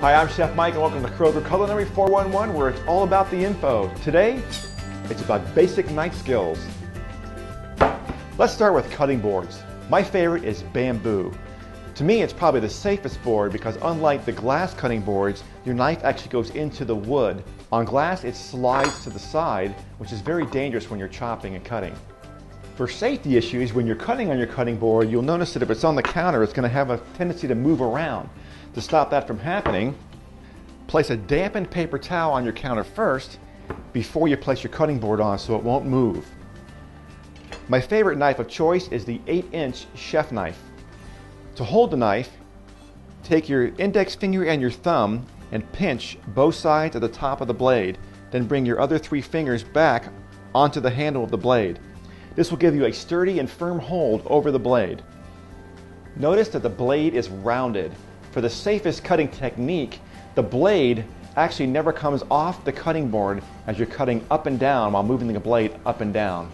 Hi, I'm Chef Mike and welcome to Kroger Culinary 411, where it's all about the info. Today, it's about basic knife skills. Let's start with cutting boards. My favorite is bamboo. To me, it's probably the safest board because unlike the glass cutting boards, your knife actually goes into the wood. On glass, it slides to the side, which is very dangerous when you're chopping and cutting. For safety issues, when you're cutting on your cutting board, you'll notice that if it's on the counter, it's going to have a tendency to move around. To stop that from happening, place a dampened paper towel on your counter first before you place your cutting board on so it won't move. My favorite knife of choice is the 8-inch chef knife. To hold the knife, take your index finger and your thumb and pinch both sides of the top of the blade. Then bring your other 3 fingers back onto the handle of the blade. This will give you a sturdy and firm hold over the blade. Notice that the blade is rounded. For the safest cutting technique, the blade actually never comes off the cutting board as you're cutting up and down while moving the blade up and down.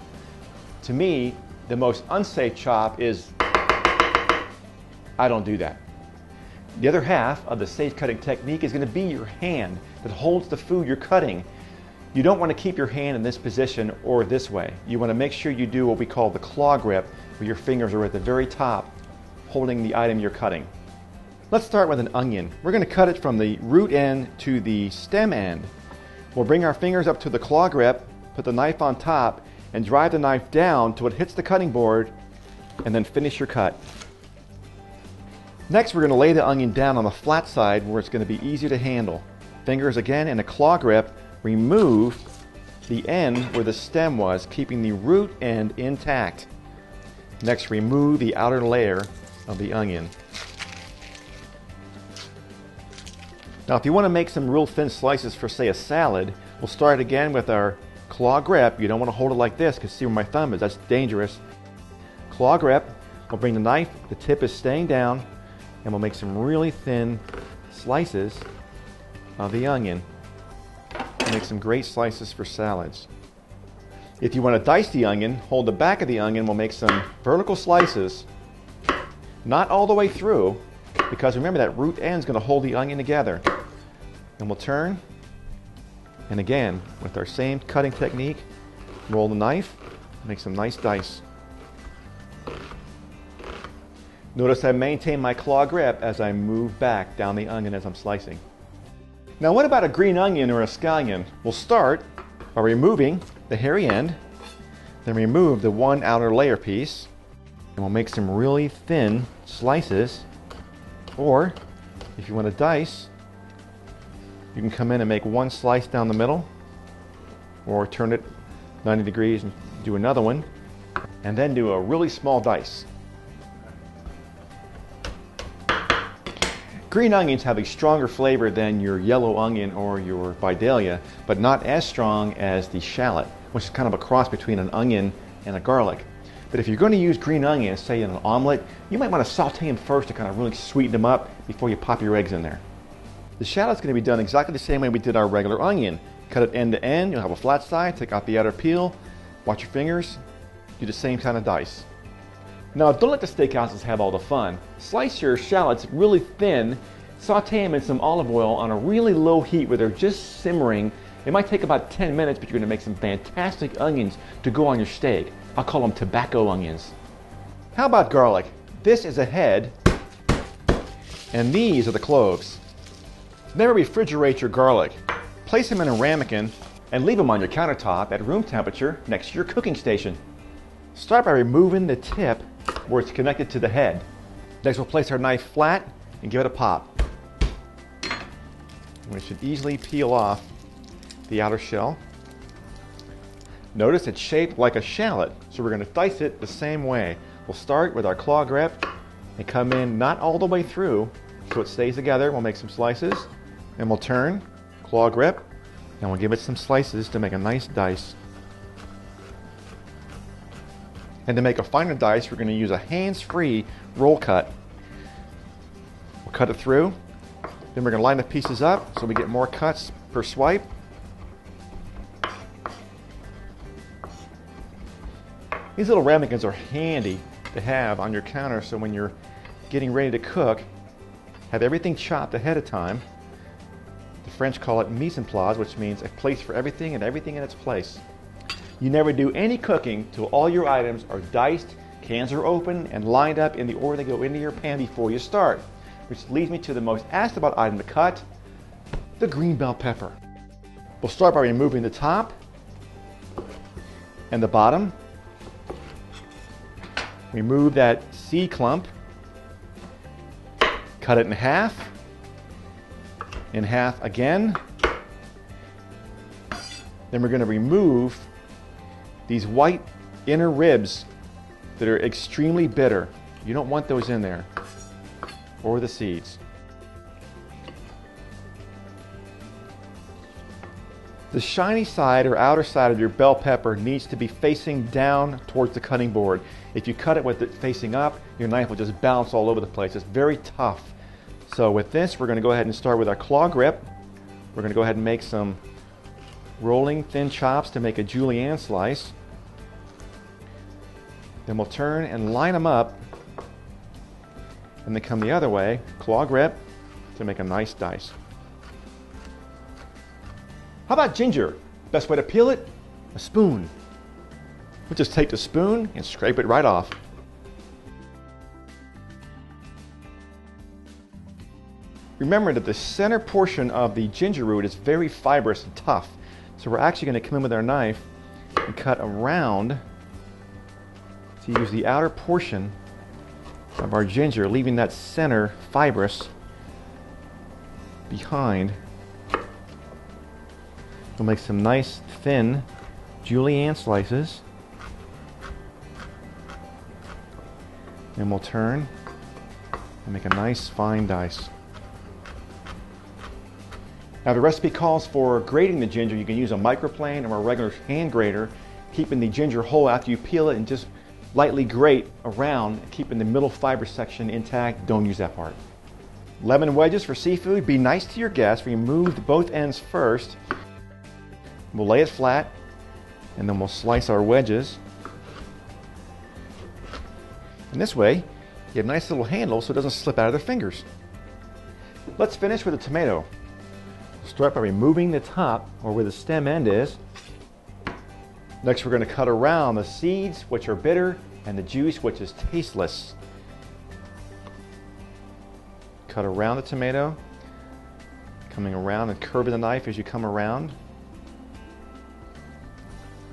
To me, the most unsafe chop is, I don't do that. The other half of the safe cutting technique is going to be your hand that holds the food you're cutting. You don't want to keep your hand in this position or this way. You want to make sure you do what we call the claw grip, where your fingers are at the very top holding the item you're cutting. Let's start with an onion. We're going to cut it from the root end to the stem end. We'll bring our fingers up to the claw grip, put the knife on top, and drive the knife down till it hits the cutting board, and then finish your cut. Next, we're going to lay the onion down on the flat side where it's going to be easier to handle. Fingers again in a claw grip, remove the end where the stem was, keeping the root end intact. Next, remove the outer layer of the onion. Now, if you want to make some real thin slices for, say, a salad, we'll start again with our claw grip. You don't want to hold it like this because see where my thumb is, that's dangerous. Claw grip, we'll bring the knife, the tip is staying down, and we'll make some really thin slices of the onion. We'll make some great slices for salads. If you want to dice the onion, hold the back of the onion, we'll make some vertical slices, not all the way through, because remember that root end is going to hold the onion together. And we'll turn, and again, with our same cutting technique, roll the knife, make some nice dice. Notice I maintain my claw grip as I move back down the onion as I'm slicing. Now what about a green onion or a scallion? We'll start by removing the hairy end, then remove the one outer layer piece, and we'll make some really thin slices. Or, if you want to dice, you can come in and make one slice down the middle, or turn it 90 degrees and do another one, and then do a really small dice. Green onions have a stronger flavor than your yellow onion or your Vidalia, but not as strong as the shallot, which is kind of a cross between an onion and a garlic. But if you're going to use green onions, say in an omelet, you might want to saute them first to kind of really sweeten them up before you pop your eggs in there. The shallot's going to be done exactly the same way we did our regular onion. Cut it end to end, you'll have a flat side, take out the outer peel, watch your fingers, do the same kind of dice. Now don't let the steakhouses have all the fun. Slice your shallots really thin, saute them in some olive oil on a really low heat where they're just simmering. It might take about 10 minutes, but you're going to make some fantastic onions to go on your steak. I'll call them tobacco onions. How about garlic? This is a head, and these are the cloves. Never refrigerate your garlic. Place them in a ramekin and leave them on your countertop at room temperature next to your cooking station. Start by removing the tip where it's connected to the head. Next, we'll place our knife flat and give it a pop. We should easily peel off the outer shell. Notice it's shaped like a shallot, so we're going to dice it the same way. We'll start with our claw grip and come in not all the way through so it stays together. We'll make some slices, and we'll turn, claw grip, and we'll give it some slices to make a nice dice. And to make a finer dice, we're going to use a hands-free roll cut. We'll cut it through, then we're going to line the pieces up so we get more cuts per swipe. These little ramekins are handy to have on your counter, so when you're getting ready to cook, have everything chopped ahead of time. French call it mise en place, which means a place for everything and everything in its place. You never do any cooking till all your items are diced, cans are open, and lined up in the order they go into your pan before you start. Which leads me to the most asked about item to cut, the green bell pepper. We'll start by removing the top and the bottom. Remove that seed clump. Cut it in half again. Then we're going to remove these white inner ribs that are extremely bitter. You don't want those in there, or the seeds. The shiny side or outer side of your bell pepper needs to be facing down towards the cutting board. If you cut it with it facing up, your knife will just bounce all over the place. It's very tough. So with this, we're going to go ahead and start with our claw grip. We're going to go ahead and make some rolling thin chops to make a julienne slice. Then we'll turn and line them up, and then come the other way, claw grip, to make a nice dice. How about ginger? Best way to peel it? A spoon. We'll just take the spoon and scrape it right off. Remember that the center portion of the ginger root is very fibrous and tough. So we're actually going to come in with our knife and cut around to use the outer portion of our ginger, leaving that center fibrous behind. We'll make some nice thin julienne slices. And we'll turn and make a nice fine dice. Now the recipe calls for grating the ginger. You can use a microplane or a regular hand grater, keeping the ginger whole after you peel it, and just lightly grate around, keeping the middle fiber section intact. Don't use that part. Lemon wedges for seafood. Be nice to your guests. Remove both ends first. We'll lay it flat, and then we'll slice our wedges. And this way, you have a nice little handle so it doesn't slip out of their fingers. Let's finish with a tomato. Start by removing the top, or where the stem end is. Next, we're going to cut around the seeds, which are bitter, and the juice, which is tasteless. Cut around the tomato, coming around and curving the knife as you come around.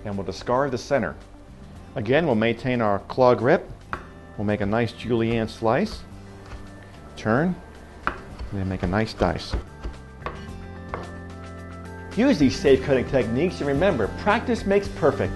And we'll discard the center. Again, we'll maintain our claw grip. We'll make a nice julienne slice. Turn, and then make a nice dice. Use these safe cutting techniques, and remember, practice makes perfect.